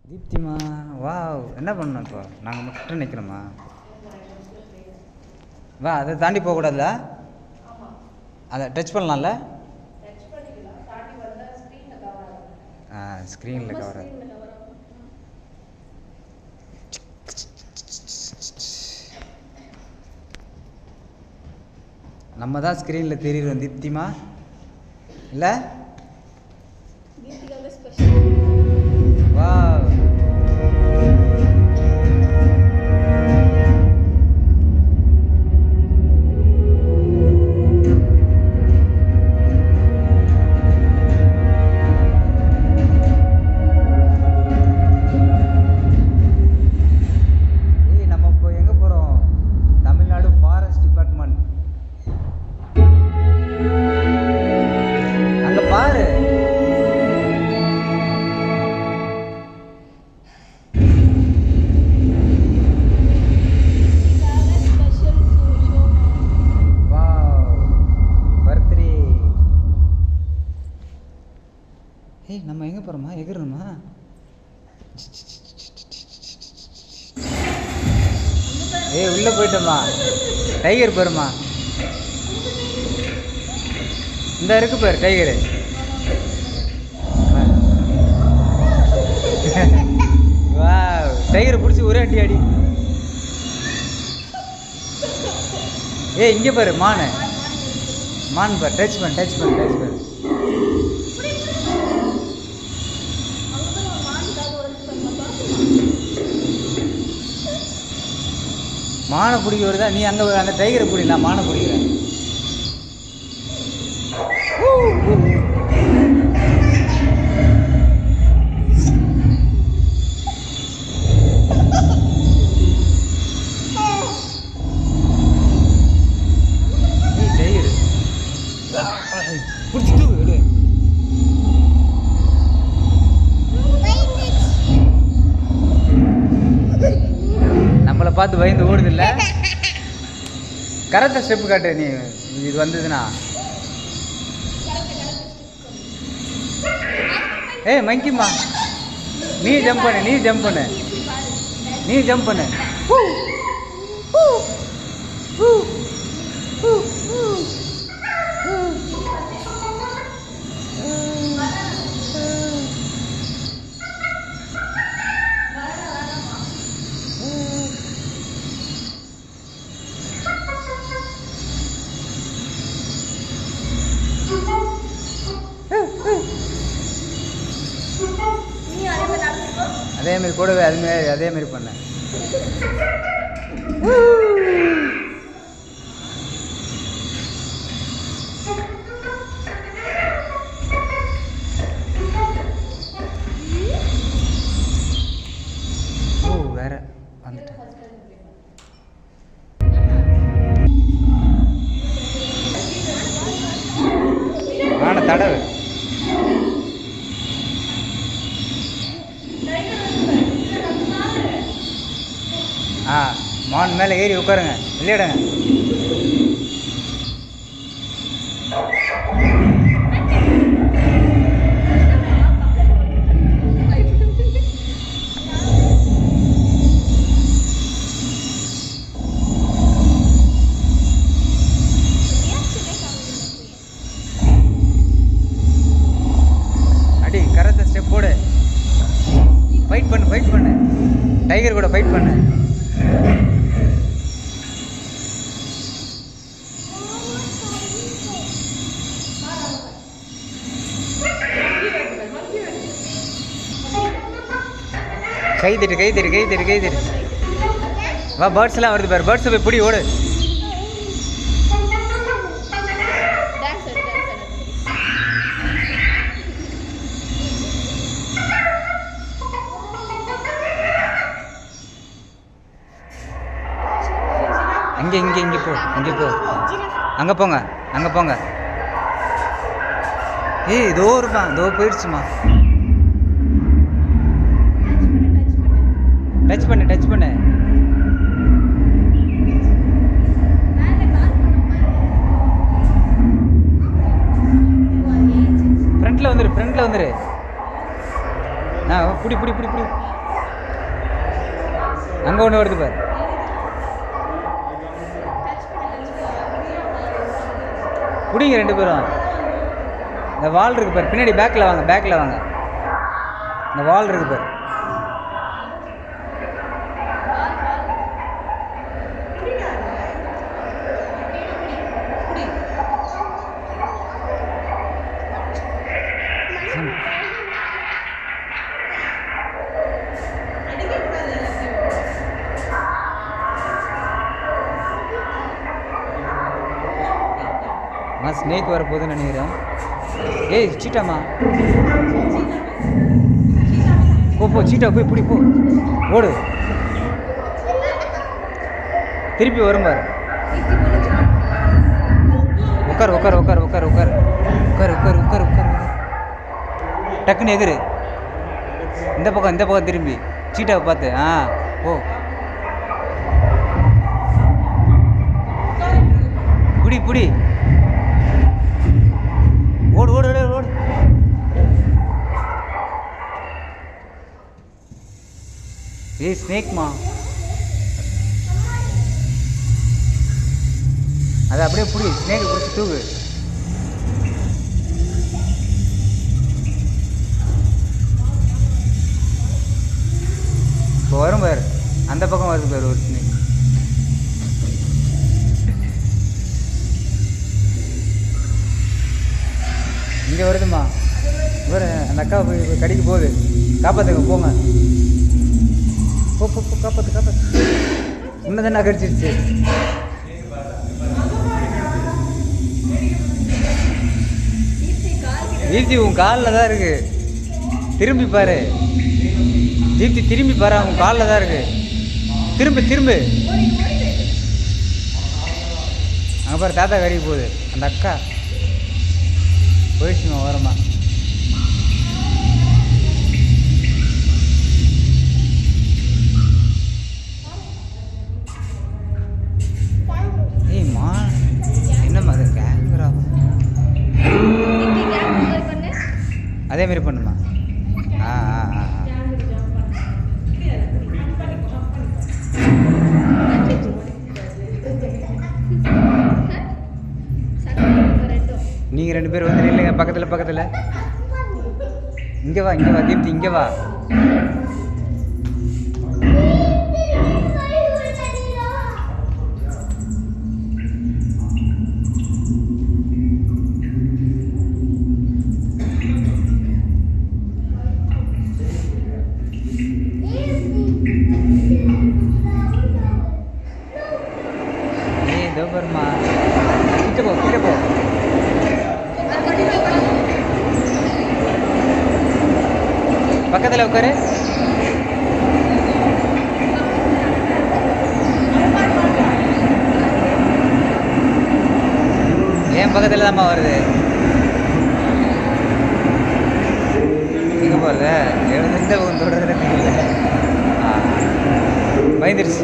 தீப்திமா, வா. என்ன பண்ணணும் இப்போ? நாங்கள் மட்டும் நிற்கிறோமா? வா, அதை தாண்டி போகக்கூடாதுல? அதை டச் பண்ணலாம்ல? ஸ்க்ரீனில் கவர் ஆகுது. நம்ம தான் ஸ்க்ரீனில் தெரியுறோம் தீப்திமா, இல்லை? வா. நம்ம இப்போ எங்கே போகிறோம்? Tamil Nadu forest department. அங்கே பாரு. ஏய், நம்ம எங்கே போகிறோமா? எகிறணுமா? ஏய், உள்ளே போயிட்டோமா? டைகர் பாருமா, இந்த இருக்கு பாரு டைகரு. வா, டைகரை பிடிச்சி ஒரே அடி அடி. ஏய், இங்கே பாரு மான். மான் பாரு, டச் பண்ணு டச் பண்ணு டச் பண்ணு. மானை பிடிக்க வருதா? நீ அங்கே அந்த டைகரை பிடிக்கலாம், மானை பிடிக்கிறேன். டைகரு பிடிச்சிட்டு விடு. நம்மளை பார்த்து பயந்து ஓடுது இல்லை? கரெக்டாக ஸ்டெப்பு காட்டு நீ. இது வந்ததுன்னா ஏய் மங்கிம்மா, நீ ஜம்ப் பண்ணு, நீ ஜம்ப் பண்ணு, நீ ஜம்ப் பண்ணு. அதேமாரி கூடவே அதேமாரி பண்ண. ஓ, வேற வந்துட்டேன். ஆன தடவை. மான் மேலே ஏறி உட்காருங்க, விளையாடுங்க. அடி, கரெக்டாக ஸ்டெப் போடு. ஃபைட் பண்ணு, ஃபைட் பண்ணு, டைகர் கூட ஃபைட் பண்ணு. கை தட்டு கை தட்டு கை தட்டு கை தட்டு. வா, பேர்ட்ஸ்லாம் வருது பாரு, பேர்ட்ஸை போய் பிடி, ஓடு. இங்கே இங்கே இங்கே போ, இங்கே போ, அங்கே போங்க, அங்கே போங்க. ஏய், இதோ இருப்பா, இதோ போயிடுச்சுமா. டச் பண்ணு டச் பண்ணு. ஃப்ரண்ட்டில் வந்துரு, ஃப்ரண்ட்டில் வந்துரு. புடி புடி புடி புடி. அங்கே ஒன்று வருது பாரு. பிடிங்க 2 பேரும். இந்த வால் இருக்கு பாரு, பின்னாடி பேக்கில் வாங்க, பேக்கில் வாங்க. இந்த வால் இருக்கு பாரு. ஸ்னேக் வரப்போகுதுன்னு நினைக்கிறேன். ஏய் சீட்டாமா, போ சீட்டா போய் பிடி, போ ஓடு. திருப்பி வரும் பாரு. உட்கார் உட்கார் உட்கார் உட்கார் உட்கார் உட்கார் உட்கார் உட்கார் உட்கார். டக்குன்னு எதிரு, இந்த பக்கம் திரும்பி சீட்டாவை பார்த்து. போ பிடி பிடி. ஓடு ஓடு ஓடு ஓடு. ஏய் ஸ்னேக்மா, அதை அப்படியே பிடி. ஸ்னேக் பிடிச்சி தூக்கு. இப்போ வரும் பாரு, அந்த பக்கம் வருது பாரு ஒரு ஸ்னேக். இங்கே வருதுமா, இவர் அந்த அக்கா போய் கடிக்க போகுது. காப்பாற்றுங்க, போங்க. போ போ போ, காப்பாற்று. இன்னும் தானே கடிச்சிருச்சு. தீப்தி உன் காலில் தான் இருக்கு. திரும்பி பாரு தீப்தி, திரும்பி பாரு, உன் காலில் தான் இருக்கு. திரும்பு. அங்கே பாரு, தாத்தா கடிக்க போகுது. அந்த அக்கா போயிடுச்சுமா, வரமா. ஏய்மா, என்னம்மா அது கேமரா? அதே மாதிரி பண்ணுமா? நீங்கள் 2 பேர் வந்து இல்லைங்க, பக்கத்தில். இங்கே வா தீப்தி, இங்கே வா. இதோ பாருமா, கிட்ட போ. பக்கத்தில் உட்காரு. ஏன் பக்கத்தில் தான்மா வருது? எங்கே போகிறது? எழுந்து தொடர்றது பயந்துருச்சு.